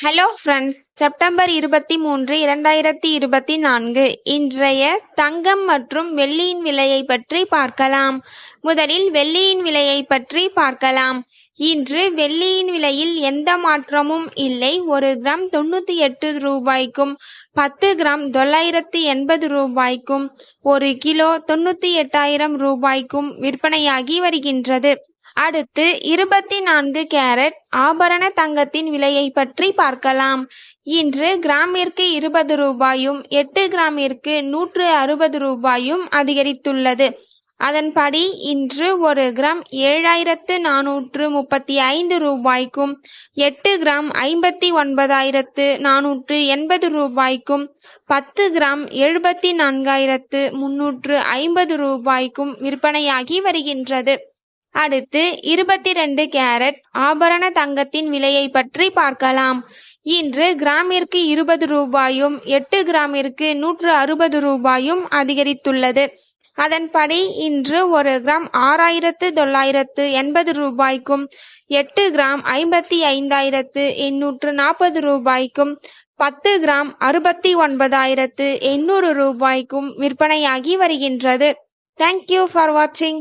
Hello friend, September 23, 2024 இன்றைய தங்கம் மற்றும் வெள்ளியின் விலையை பற்றி பார்க்கலாம். முதலில் வெள்ளியின் விலையை பற்றி பார்க்கலாம். இன்று வெள்ளியின் விலையில் எந்த மாற்றமும் இல்லை. 1 கிராம் 98 ரூபாய்க்கும் 10 கிராம் 980 ரூபாய்க்கும் 1 கிலோ 98,000 ரூபாய்க்கும் விற்பனையாகி வருகின்றது. அடுத்து 24 கேரட் ஆபரண தங்கத்தின் விலையை பற்றி பார்க்கலாம். இன்று கிராமிற்கு 20 ரூபாயும் 8 கிராமிற்கு 160 ரூபாயும் அதிகரித்துள்ளது. அதன்படி இன்று 1 கிராம் 7,435 ரூபாய்க்கும் 8 கிராம் 59,480 ரூபாய்க்கும் 10 கிராம் 74,350 ரூபாய்க்கும் விற்பனையாகி வருகின்றது. அடுத்து 22 கேரட் ஆபரண தங்கத்தின் விலையை பற்றி பார்க்கலாம். இன்று கிராமிற்கு 20 ரூபாயும் 8 கிராமிற்கு 160 ரூபாயும் அதிகரித்துள்ளது. அதன்படி இன்று 1 கிராம் 6,980 ரூபாய்க்கும் 8 கிராம் 55,840 ரூபாய்க்கும் 10 கிராம் 69,800 ரூபாய்க்கும் விற்பனையாகி வருகின்றது. தேங்க்யூ ஃபார் வாட்சிங்.